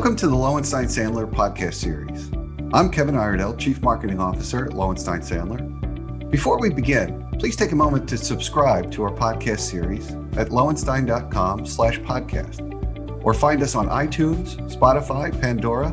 Welcome to the Lowenstein Sandler podcast series. I'm Kevin Iredell, Chief Marketing Officer at Lowenstein Sandler. Before we begin, please take a moment to subscribe to our podcast series at lowenstein.com/podcast or find us on iTunes, Spotify, Pandora,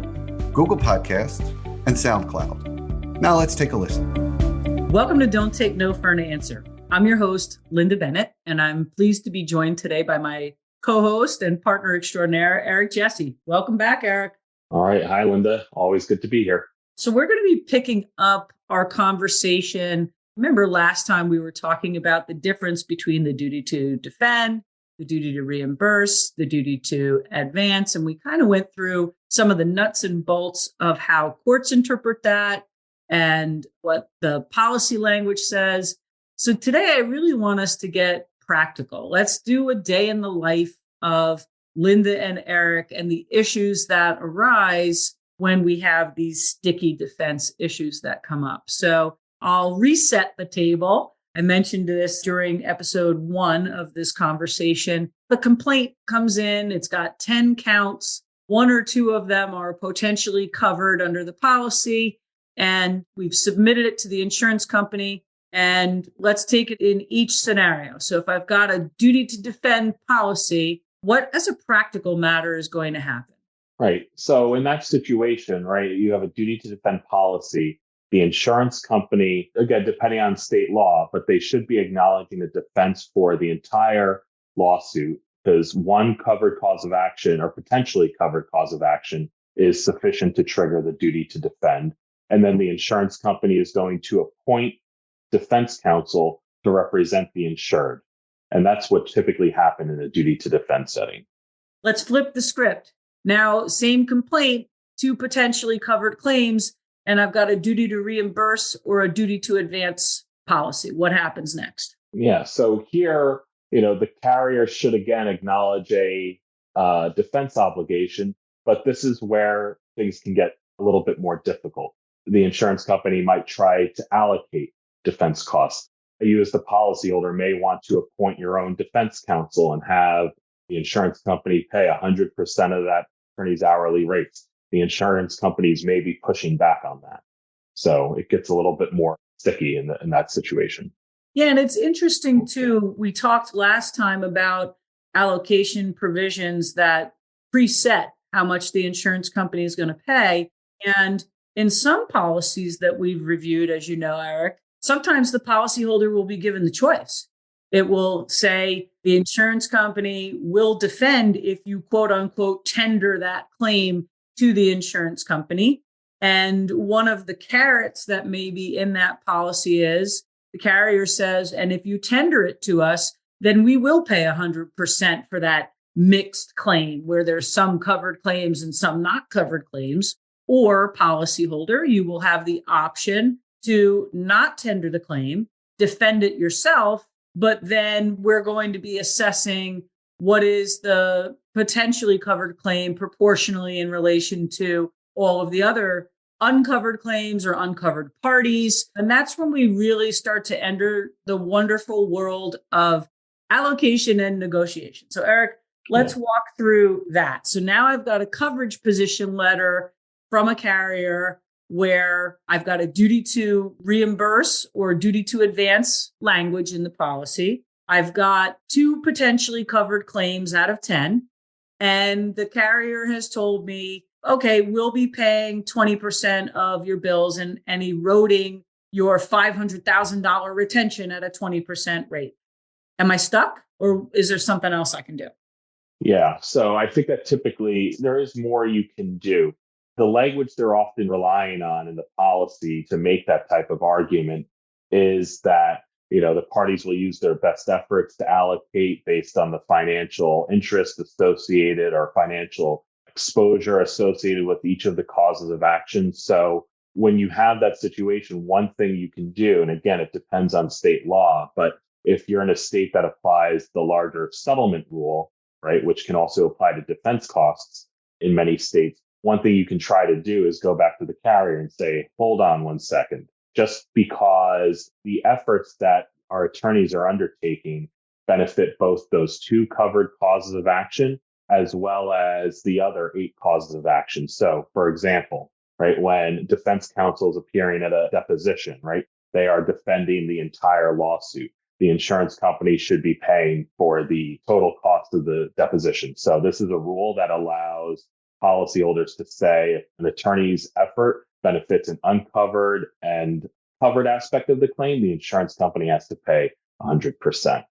Google Podcasts, and SoundCloud. Now let's take a listen. Welcome to Don't Take No for an Answer. I'm your host, Lynda Bennett, and I'm pleased to be joined today by my co-host and partner extraordinaire, Eric Jesse. Welcome back, Eric. All right. Hi, Lynda. Always good to be here. So we're going to be picking up our conversation. Remember last time we were talking about the difference between the duty to defend, the duty to reimburse, the duty to advance. And we kind of went through some of the nuts and bolts of how courts interpret that and what the policy language says. So today I really want us to get practical. Let's do a day in the life of Lynda and Eric and the issues that arise when we have these sticky defense issues that come up. So I'll reset the table. I mentioned this during episode 1 of this conversation. The complaint comes in, it's got 10 counts. 1 or 2 of them are potentially covered under the policy, and we've submitted it to the insurance company. And let's take it in each scenario. So if I've got a duty to defend policy, what as a practical matter is going to happen? Right. So in that situation, right, you have a duty to defend policy. The insurance company, again, depending on state law, but they should be acknowledging the defense for the entire lawsuit because one covered cause of action or potentially covered cause of action is sufficient to trigger the duty to defend. And then the insurance company is going to appoint defense counsel to represent the insured. And that's what typically happens in a duty to defend setting. Let's flip the script. Now, same complaint, 2 potentially covered claims, and I've got a duty to reimburse or a duty to advance policy. What happens next? Yeah. So here, the carrier should again acknowledge a defense obligation, but this is where things can get a little bit more difficult. The insurance company might try to allocate defense costs. You as the policyholder may want to appoint your own defense counsel and have the insurance company pay 100% of that attorney's hourly rates. The insurance companies may be pushing back on that. So it gets a little bit more sticky in that situation. Yeah, and it's interesting too. We talked last time about allocation provisions that preset how much the insurance company is going to pay. And in some policies that we've reviewed, as you know, Eric, sometimes the policyholder will be given the choice. It will say the insurance company will defend if you quote unquote tender that claim to the insurance company. And one of the carrots that may be in that policy is the carrier says, and if you tender it to us, then we will pay 100% for that mixed claim where there's some covered claims and some not covered claims. Or policyholder, you will have the option to not tender the claim, defend it yourself, but then we're going to be assessing what is the potentially covered claim proportionally in relation to all of the other uncovered claims or uncovered parties. And that's when we really start to enter the wonderful world of allocation and negotiation. So Eric, let's walk through that. So now I've got a coverage position letter from a carrier where I've got a duty to reimburse or duty to advance language in the policy. I've got 2 potentially covered claims out of 10. And the carrier has told me, okay, we'll be paying 20% of your bills and eroding your $500,000 retention at a 20% rate. Am I stuck or is there something else I can do? Yeah. So I think that typically there is more you can do. The language they're often relying on in the policy to make that type of argument is that, the parties will use their best efforts to allocate based on the financial interest associated or financial exposure associated with each of the causes of action. So when you have that situation, one thing you can do, and again, it depends on state law, but if you're in a state that applies the larger settlement rule, right, which can also apply to defense costs in many states, one thing you can try to do is go back to the carrier and say, hold on one second, just because the efforts that our attorneys are undertaking benefit both those 2 covered causes of action as well as the other 8 causes of action. So, for example, right, when defense counsel is appearing at a deposition, right, they are defending the entire lawsuit. The insurance company should be paying for the total cost of the deposition. So this is a rule that allows policyholders to say if an attorney's effort benefits an uncovered and covered aspect of the claim, the insurance company has to pay 100%.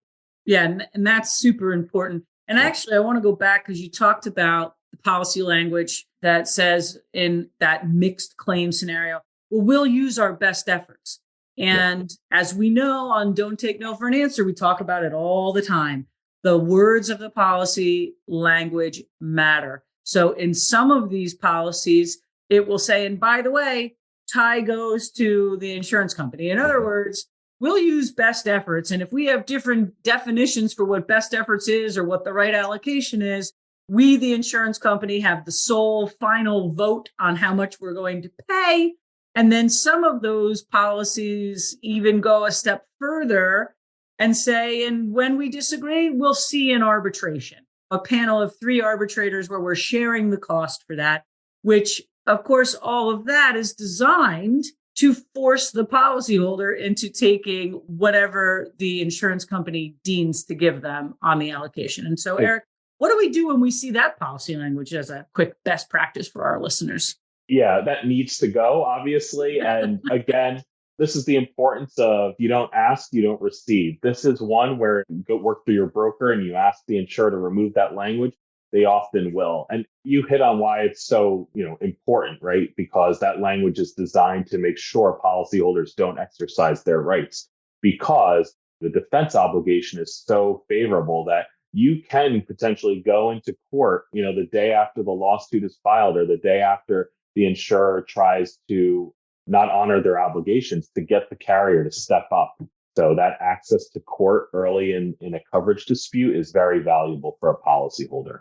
Yeah, and that's super important. And actually, I want to go back because you talked about the policy language that says in that mixed claim scenario, well, we'll use our best efforts. And as we know on Don't Take No for an Answer, we talk about it all the time. The words of the policy language matter. So in some of these policies, it will say, and by the way, tie goes to the insurance company. In other words, we'll use best efforts. And if we have different definitions for what best efforts is or what the right allocation is, we, the insurance company, have the sole final vote on how much we're going to pay. And then some of those policies even go a step further and say, and when we disagree, we'll see in arbitration, a panel of 3 arbitrators where we're sharing the cost for that, which, of course, all of that is designed to force the policyholder into taking whatever the insurance company deems to give them on the allocation. And so, Eric, what do we do when we see that policy language as a quick best practice for our listeners? Yeah, that needs to go, obviously. And again, this is the importance of you don't ask, you don't receive. This is one where you go work through your broker and you ask the insurer to remove that language. They often will. And you hit on why it's so, important, right? Because that language is designed to make sure policyholders don't exercise their rights, because the defense obligation is so favorable that you can potentially go into court, the day after the lawsuit is filed or the day after the insurer tries to not honor their obligations, to get the carrier to step up. So that access to court early in a coverage dispute is very valuable for a policyholder.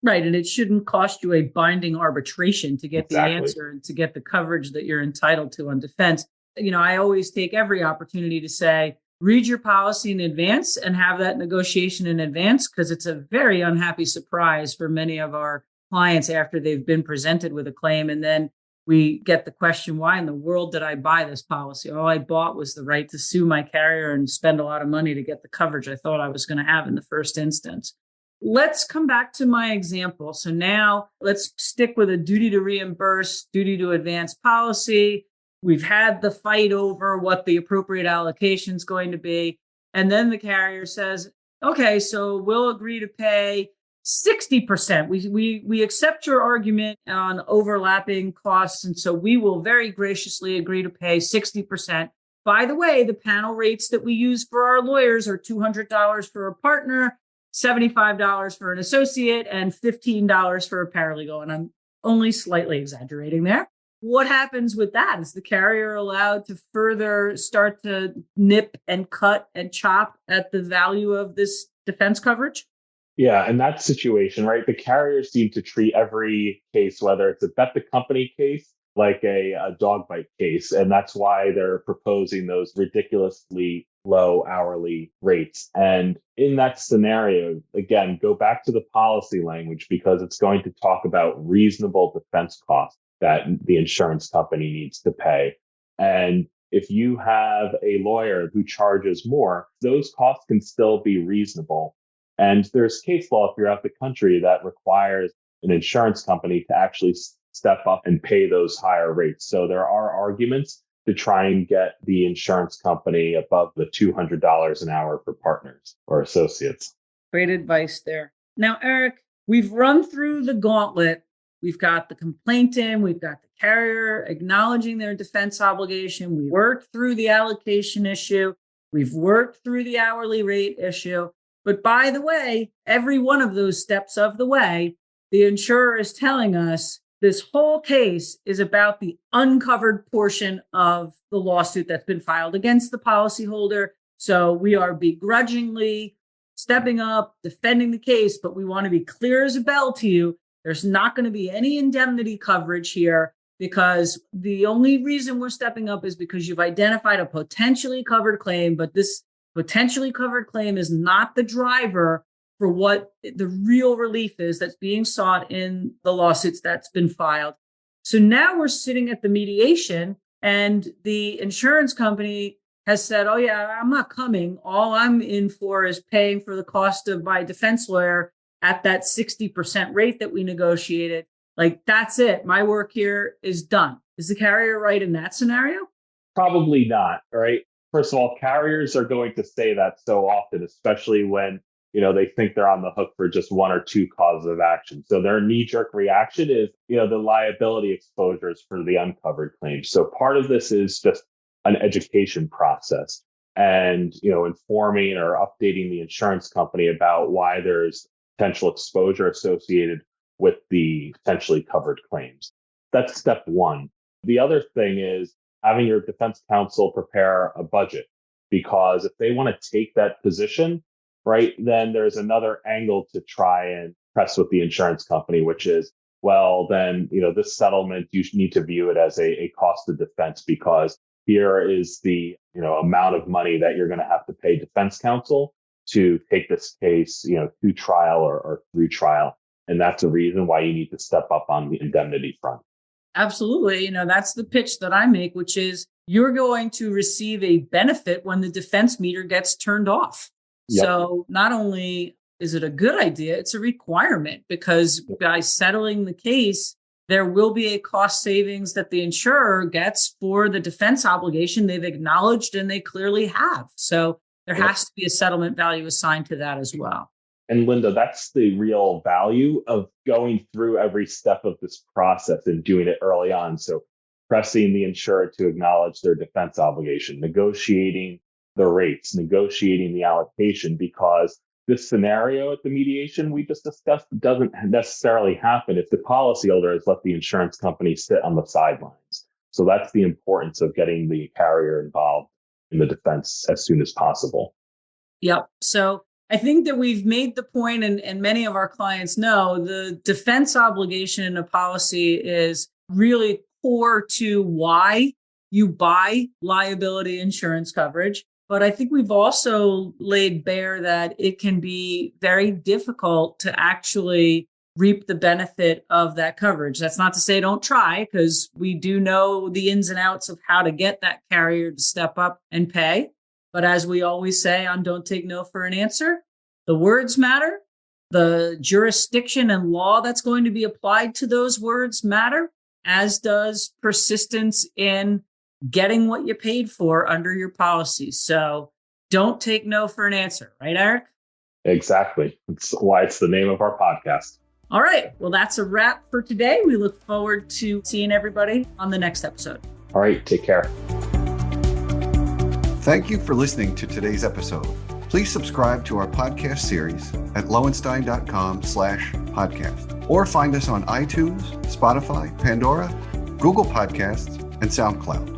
Right. And it shouldn't cost you a binding arbitration to get the Exactly. answer and to get the coverage that you're entitled to on defense. I always take every opportunity to say, read your policy in advance and have that negotiation in advance, because it's a very unhappy surprise for many of our clients after they've been presented with a claim. And then we get the question, why in the world did I buy this policy? All I bought was the right to sue my carrier and spend a lot of money to get the coverage I thought I was going to have in the first instance. Let's come back to my example. So now let's stick with a duty to reimburse, duty to advance policy. We've had the fight over what the appropriate allocation is going to be. And then the carrier says, okay, so we'll agree to pay 60%. We accept your argument on overlapping costs. And so we will very graciously agree to pay 60%. By the way, the panel rates that we use for our lawyers are $200 for a partner, $75 for an associate, and $15 for a paralegal. And I'm only slightly exaggerating there. What happens with that? Is the carrier allowed to further start to nip and cut and chop at the value of this defense coverage? Yeah, in that situation, right, the carriers seem to treat every case, whether it's a bet the company case, like a dog bite case. And that's why they're proposing those ridiculously low hourly rates. And in that scenario, again, go back to the policy language, because it's going to talk about reasonable defense costs that the insurance company needs to pay. And if you have a lawyer who charges more, those costs can still be reasonable. And there's case law throughout the country that requires an insurance company to actually step up and pay those higher rates. So there are arguments to try and get the insurance company above the $200 an hour for partners or associates. Great advice there. Now, Eric, we've run through the gauntlet. We've got the complaint in, we've got the carrier acknowledging their defense obligation. We worked through the allocation issue. We've worked through the hourly rate issue. But by the way, every one of those steps of the way, the insurer is telling us this whole case is about the uncovered portion of the lawsuit that's been filed against the policyholder. So we are begrudgingly stepping up, defending the case, but we want to be clear as a bell to you. There's not going to be any indemnity coverage here, because the only reason we're stepping up is because you've identified a potentially covered claim, but this potentially covered claim is not the driver for what the real relief is that's being sought in the lawsuits that's been filed. So now we're sitting at the mediation, and the insurance company has said, oh yeah, I'm not coming. All I'm in for is paying for the cost of my defense lawyer at that 60% rate that we negotiated. Like, that's it. My work here is done. Is the carrier right in that scenario? Probably not, right? First of all, carriers are going to say that so often, especially when they think they're on the hook for just one or two causes of action. So their knee-jerk reaction is, the liability exposures for the uncovered claims. So part of this is just an education process and, informing or updating the insurance company about why there's potential exposure associated with the potentially covered claims. That's step one. The other thing is having your defense counsel prepare a budget, because if they want to take that position, right, then there's another angle to try and press with the insurance company, which is, well, then, this settlement, you need to view it as a cost of defense, because here is the, amount of money that you're going to have to pay defense counsel to take this case, to trial or through trial. And that's a reason why you need to step up on the indemnity front. Absolutely. That's the pitch that I make, which is you're going to receive a benefit when the defense meter gets turned off. Yep. So not only is it a good idea, it's a requirement, because by settling the case, there will be a cost savings that the insurer gets for the defense obligation they've acknowledged and they clearly have. So there has to be a settlement value assigned to that as well. And Lynda, that's the real value of going through every step of this process and doing it early on. So pressing the insurer to acknowledge their defense obligation, negotiating the rates, negotiating the allocation, because this scenario at the mediation we just discussed doesn't necessarily happen if the policyholder has let the insurance company sit on the sidelines. So that's the importance of getting the carrier involved in the defense as soon as possible. Yep. So I think that we've made the point, and many of our clients know, the defense obligation in a policy is really core to why you buy liability insurance coverage. But I think we've also laid bare that it can be very difficult to actually reap the benefit of that coverage. That's not to say don't try, because we do know the ins and outs of how to get that carrier to step up and pay. But as we always say on Don't Take No for an Answer, the words matter. The jurisdiction and law that's going to be applied to those words matter, as does persistence in getting what you paid for under your policy. So don't take no for an answer, right, Eric? Exactly. That's why it's the name of our podcast. All right. Well, that's a wrap for today. We look forward to seeing everybody on the next episode. All right. Take care. Thank you for listening to today's episode. Please subscribe to our podcast series at lowenstein.com/podcast, or find us on iTunes, Spotify, Pandora, Google Podcasts, and SoundCloud.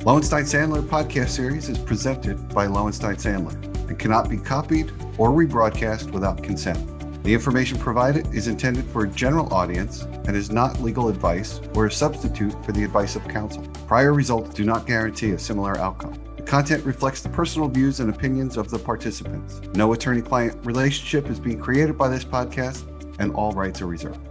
Lowenstein Sandler podcast series is presented by Lowenstein Sandler and cannot be copied or rebroadcast without consent. The information provided is intended for a general audience and is not legal advice or a substitute for the advice of counsel. Prior results do not guarantee a similar outcome. The content reflects the personal views and opinions of the participants. No attorney-client relationship is being created by this podcast, and all rights are reserved.